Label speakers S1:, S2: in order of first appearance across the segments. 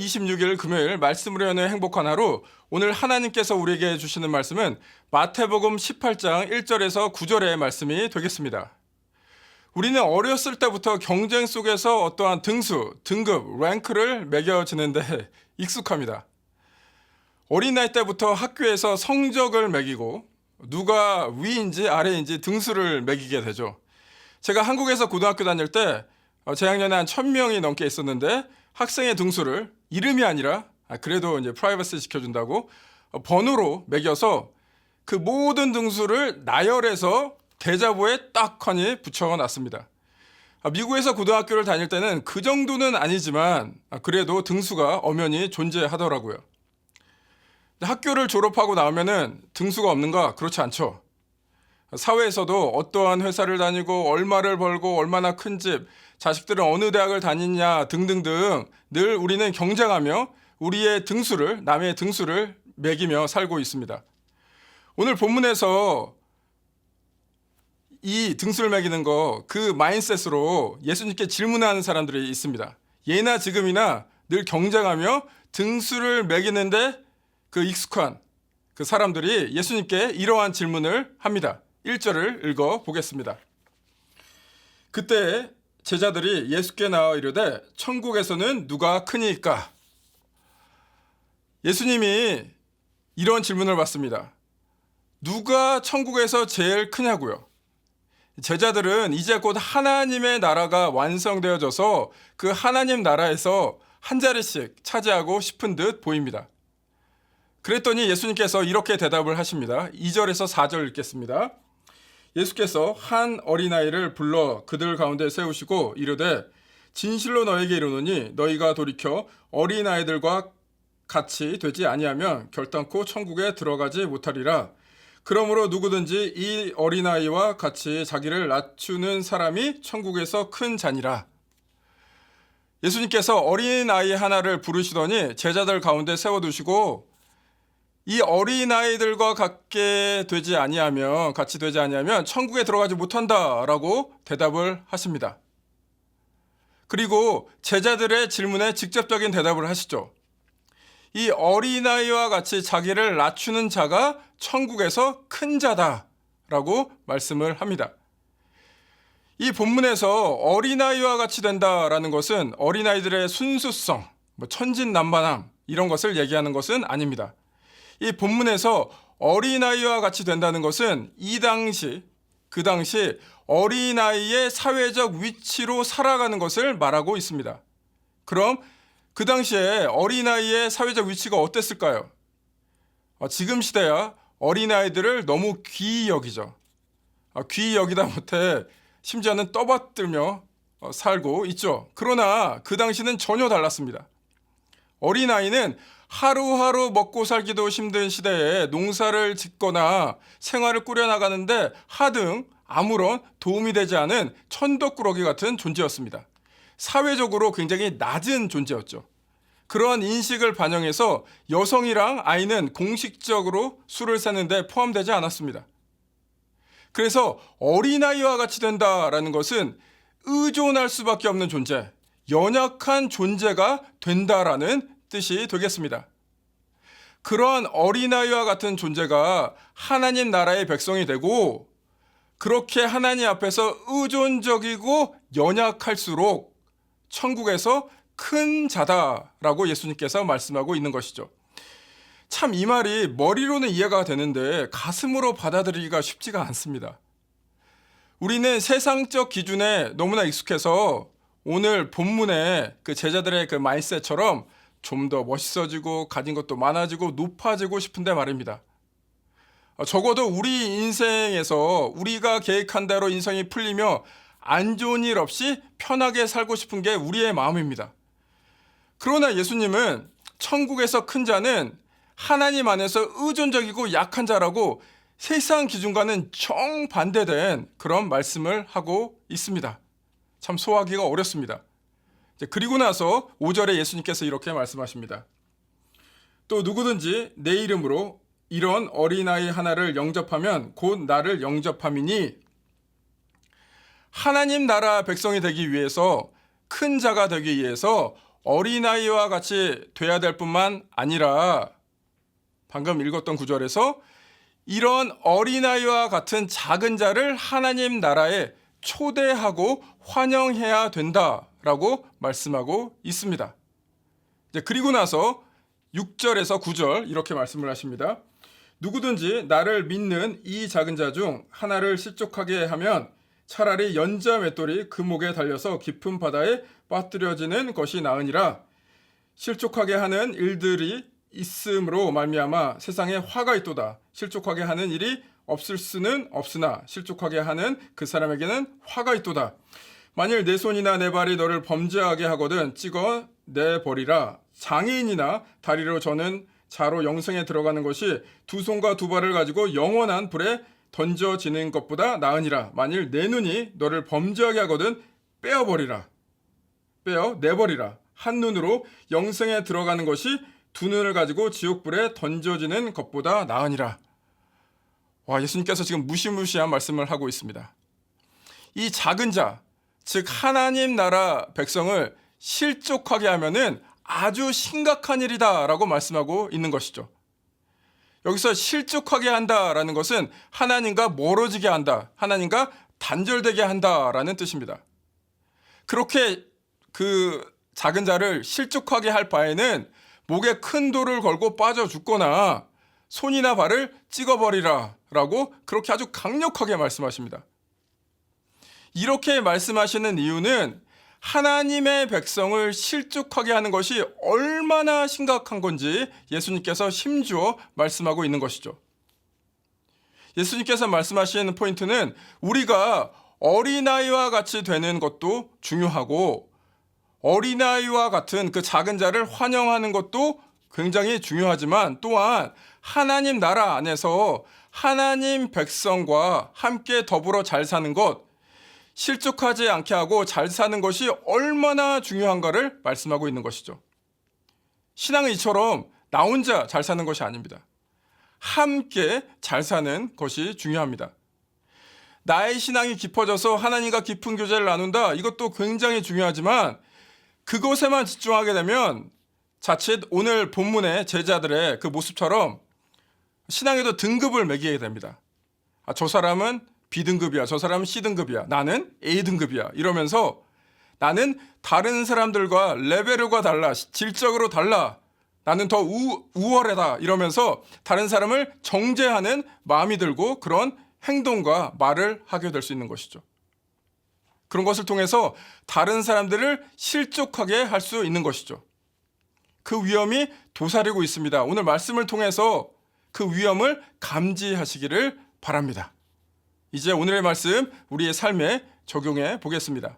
S1: 26일 금요일 말씀으로 여는 행복한 하루. 오늘 하나님께서 우리에게 주시는 말씀은 마태복음 18장 1절에서 9절의 말씀이 되겠습니다. 우리는 어렸을 때부터 경쟁 속에서 어떠한 등수, 등급, 랭크를 매겨지는데 익숙합니다. 어린 나이 때부터 학교에서 성적을 매기고 누가 위인지 아래인지 등수를 매기게 되죠. 제가 한국에서 고등학교 다닐 때 제 학년에 한 1000명이 넘게 있었는데 학생의 등수를 이름이 아니라 그래도 이제 프라이버시 지켜준다고 번호로 매겨서 그 모든 등수를 나열해서 대자보에 딱하니 붙여놨습니다. 미국에서 고등학교를 다닐 때는 그 정도는 아니지만 그래도 등수가 엄연히 존재하더라고요. 학교를 졸업하고 나오면은 등수가 없는가? 그렇지 않죠. 사회에서도 어떠한 회사를 다니고 얼마를 벌고 얼마나 큰 집, 자식들은 어느 대학을 다니냐 등등등 늘 우리는 경쟁하며 우리의 등수를, 남의 등수를 매기며 살고 있습니다. 오늘 본문에서 이 등수를 매기는 거, 그 마인셋으로 예수님께 질문하는 사람들이 있습니다. 예나 지금이나 늘 경쟁하며 등수를 매기는데 그 익숙한 그 사람들이 예수님께 이러한 질문을 합니다. 1절을 읽어보겠습니다. 그때 제자들이 예수께 나와 이르되 천국에서는 누가 크니이까? 예수님이 이런 질문을 받습니다. 누가 천국에서 제일 크냐고요? 제자들은 이제 곧 하나님의 나라가 완성되어져서 그 하나님 나라에서 한 자리씩 차지하고 싶은 듯 보입니다. 그랬더니 예수님께서 이렇게 대답을 하십니다. 2절에서 4절 읽겠습니다. 예수께서 한 어린아이를 불러 그들 가운데 세우시고 이르되 진실로 너에게 이르노니 너희가 돌이켜 어린아이들과 같이 되지 아니하면 결단코 천국에 들어가지 못하리라. 그러므로 누구든지 이 어린아이와 같이 자기를 낮추는 사람이 천국에서 큰 자니라. 예수님께서 어린아이 하나를 부르시더니 제자들 가운데 세워두시고 이 어린아이들과 같이 되지 아니하면 천국에 들어가지 못한다라고 대답을 하십니다. 그리고 제자들의 질문에 직접적인 대답을 하시죠. 이 어린아이와 같이 자기를 낮추는 자가 천국에서 큰 자다라고 말씀을 합니다. 이 본문에서 어린아이와 같이 된다라는 것은 어린아이들의 순수성, 천진난만함 이런 것을 얘기하는 것은 아닙니다. 이 본문에서 어린아이와 같이 된다는 것은 그 당시 어린아이의 사회적 위치로 살아가는 것을 말하고 있습니다. 그럼 그 당시에 어린아이의 사회적 위치가 어땠을까요? 지금 시대야 어린아이들을 너무 귀히 여기죠. 귀히 여기다 못해 심지어는 떠받들며 살고 있죠. 그러나 그 당시는 전혀 달랐습니다. 어린아이는 하루하루 먹고 살기도 힘든 시대에 농사를 짓거나 생활을 꾸려나가는데 하등 아무런 도움이 되지 않은 천덕꾸러기 같은 존재였습니다. 사회적으로 굉장히 낮은 존재였죠. 그러한 인식을 반영해서 여성이랑 아이는 공식적으로 수를 세는데 포함되지 않았습니다. 그래서 어린아이와 같이 된다라는 것은 의존할 수밖에 없는 존재, 연약한 존재가 된다라는 뜻이 되겠습니다. 그러한 어린아이와 같은 존재가 하나님 나라의 백성이 되고 그렇게 하나님 앞에서 의존적이고 연약할수록 천국에서 큰 자다라고 예수님께서 말씀하고 있는 것이죠. 참 이 말이 머리로는 이해가 되는데 가슴으로 받아들이기가 쉽지가 않습니다. 우리는 세상적 기준에 너무나 익숙해서 오늘 본문의 그 제자들의 그 마인드셋처럼 좀 더 멋있어지고 가진 것도 많아지고 높아지고 싶은데 말입니다. 적어도 우리 인생에서 우리가 계획한 대로 인생이 풀리며 안 좋은 일 없이 편하게 살고 싶은 게 우리의 마음입니다. 그러나 예수님은 천국에서 큰 자는 하나님 안에서 의존적이고 약한 자라고 세상 기준과는 정반대된 그런 말씀을 하고 있습니다. 참 소화하기가 어렵습니다. 그리고 나서 5절에 예수님께서 이렇게 말씀하십니다. 또 누구든지 내 이름으로 이런 어린아이 하나를 영접하면 곧 나를 영접함이니 하나님 나라 백성이 되기 위해서 큰 자가 되기 위해서 어린아이와 같이 돼야 될 뿐만 아니라 방금 읽었던 구절에서 이런 어린아이와 같은 작은 자를 하나님 나라에 초대하고 환영해야 된다라고 말씀하고 있습니다. 그리고 나서 6절에서 9절 이렇게 말씀을 하십니다. 누구든지 나를 믿는 이 작은 자 중 하나를 실족하게 하면 차라리 연자 맷돌이 그 목에 달려서 깊은 바다에 빠뜨려지는 것이 나으니라. 실족하게 하는 일들이 있음으로 말미암아 세상에 화가 있도다. 실족하게 하는 일이 없을 수는 없으나 실족하게 하는 그 사람에게는 화가 있도다. 만일 내 손이나 내 발이 너를 범죄하게 하거든 찍어 내버리라. 장애인이나 다리로 저는 자로 영생에 들어가는 것이 두 손과 두 발을 가지고 영원한 불에 던져지는 것보다 나으니라. 만일 내 눈이 너를 범죄하게 하거든 내버리라. 한 눈으로 영생에 들어가는 것이 두 눈을 가지고 지옥불에 던져지는 것보다 나으니라. 와, 예수님께서 지금 무시무시한 말씀을 하고 있습니다. 이 작은 자, 즉 하나님 나라 백성을 실족하게 하면은 아주 심각한 일이다라고 말씀하고 있는 것이죠. 여기서 실족하게 한다라는 것은 하나님과 멀어지게 한다, 하나님과 단절되게 한다라는 뜻입니다. 그렇게 그 작은 자를 실족하게 할 바에는 목에 큰 돌을 걸고 빠져 죽거나 손이나 발을 찍어버리라 라고 그렇게 아주 강력하게 말씀하십니다. 이렇게 말씀하시는 이유는 하나님의 백성을 실족하게 하는 것이 얼마나 심각한 건지 예수님께서 힘주어 말씀하고 있는 것이죠. 예수님께서 말씀하시는 포인트는 우리가 어린아이와 같이 되는 것도 중요하고 어린아이와 같은 그 작은 자를 환영하는 것도 굉장히 중요하지만 또한 하나님 나라 안에서 하나님 백성과 함께 더불어 잘 사는 것, 실족하지 않게 하고 잘 사는 것이 얼마나 중요한가를 말씀하고 있는 것이죠. 신앙은 이처럼 나 혼자 잘 사는 것이 아닙니다. 함께 잘 사는 것이 중요합니다. 나의 신앙이 깊어져서 하나님과 깊은 교제를 나눈다, 이것도 굉장히 중요하지만 그것에만 집중하게 되면 자칫 오늘 본문의 제자들의 그 모습처럼 신앙에도 등급을 매기게 됩니다. 저 사람은 B등급이야, 저 사람은 C등급이야, 나는 A등급이야 이러면서 나는 다른 사람들과 레벨과 달라, 질적으로 달라, 나는 더 우월하다 이러면서 다른 사람을 정죄하는 마음이 들고 그런 행동과 말을 하게 될 수 있는 것이죠. 그런 것을 통해서 다른 사람들을 실족하게 할 수 있는 것이죠. 그 위험이 도사리고 있습니다. 오늘 말씀을 통해서 그 위험을 감지하시기를 바랍니다. 이제 오늘의 말씀 우리의 삶에 적용해 보겠습니다.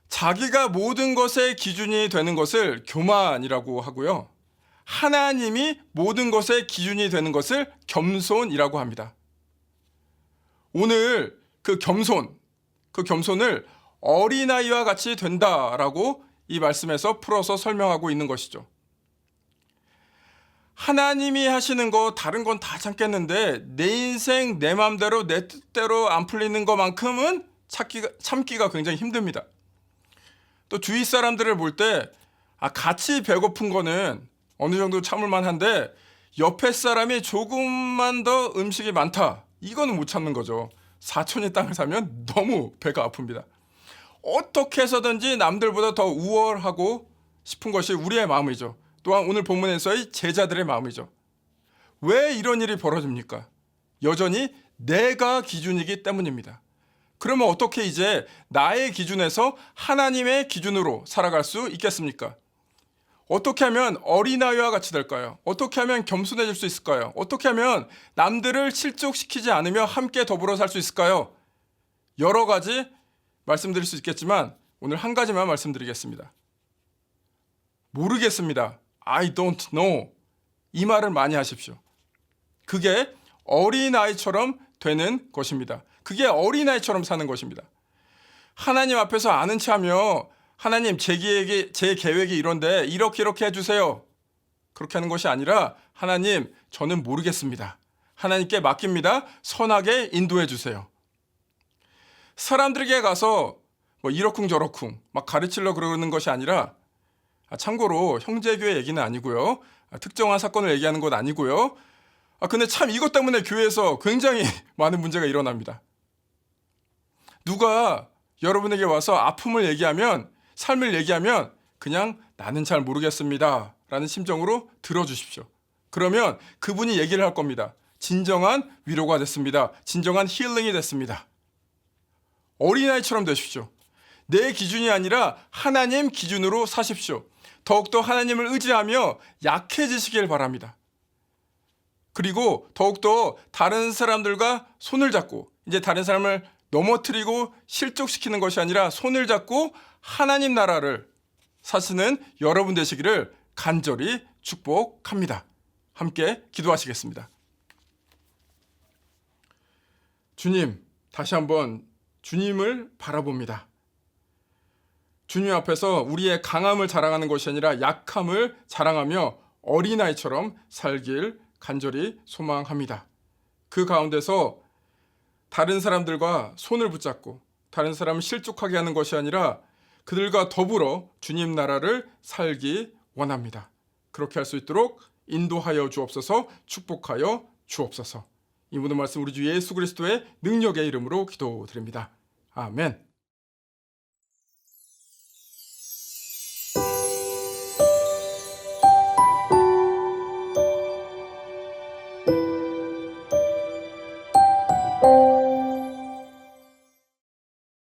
S1: 자기가 모든 것의 기준이 되는 것을 교만이라고 하고요. 하나님이 모든 것의 기준이 되는 것을 겸손이라고 합니다. 오늘 그 겸손을 어린아이와 같이 된다라고 이 말씀에서 풀어서 설명하고 있는 것이죠. 하나님이 하시는 거 다른 건 다 참겠는데 내 인생 내 마음대로 내 뜻대로 안 풀리는 것만큼은 참기가 굉장히 힘듭니다. 또 주위 사람들을 볼 때 같이 배고픈 거는 어느 정도 참을 만한데 옆에 사람이 조금만 더 음식이 많다, 이거는 못 참는 거죠. 사촌이 땅을 사면 너무 배가 아픕니다. 어떻게 해서든지 남들보다 더 우월하고 싶은 것이 우리의 마음이죠. 또한 오늘 본문에서의 제자들의 마음이죠. 왜 이런 일이 벌어집니까? 여전히 내가 기준이기 때문입니다. 그러면 어떻게 이제 나의 기준에서 하나님의 기준으로 살아갈 수 있겠습니까? 어떻게 하면 어린아이와 같이 될까요? 어떻게 하면 겸손해질 수 있을까요? 어떻게 하면 남들을 실족시키지 않으며 함께 더불어 살 수 있을까요? 여러 가지 말씀드릴 수 있겠지만 오늘 한 가지만 말씀드리겠습니다. 모르겠습니다. I don't know. 이 말을 많이 하십시오. 그게 어린아이처럼 되는 것입니다. 그게 어린아이처럼 사는 것입니다. 하나님 앞에서 아는 체하며 하나님 제 계획이 이런데 이렇게 해주세요. 그렇게 하는 것이 아니라 하나님 저는 모르겠습니다. 하나님께 맡깁니다. 선하게 인도해 주세요. 사람들에게 가서 이러쿵저러쿵 막 가르치려고 그러는 것이 아니라 참고로 형제교회 얘기는 아니고요. 특정한 사건을 얘기하는 건 아니고요. 근데 참 이것 때문에 교회에서 굉장히 많은 문제가 일어납니다. 누가 여러분에게 와서 아픔을 얘기하면, 삶을 얘기하면 그냥 나는 잘 모르겠습니다 라는 심정으로 들어주십시오. 그러면 그분이 얘기를 할 겁니다. 진정한 위로가 됐습니다. 진정한 힐링이 됐습니다. 어린아이처럼 되십시오. 내 기준이 아니라 하나님 기준으로 사십시오. 더욱더 하나님을 의지하며 약해지시길 바랍니다. 그리고 더욱더 다른 사람들과 손을 잡고, 이제 다른 사람을 넘어뜨리고 실족시키는 것이 아니라 손을 잡고 하나님 나라를 사시는 여러분 되시기를 간절히 축복합니다. 함께 기도하시겠습니다. 주님, 다시 한번 주님을 바라봅니다. 주님 앞에서 우리의 강함을 자랑하는 것이 아니라 약함을 자랑하며 어린아이처럼 살길 간절히 소망합니다. 그 가운데서 다른 사람들과 손을 붙잡고 다른 사람을 실족하게 하는 것이 아니라 그들과 더불어 주님 나라를 살기 원합니다. 그렇게 할 수 있도록 인도하여 주옵소서, 축복하여 주옵소서. 이 모든 말씀 우리 주 예수 그리스도의 능력의 이름으로 기도드립니다. 아멘.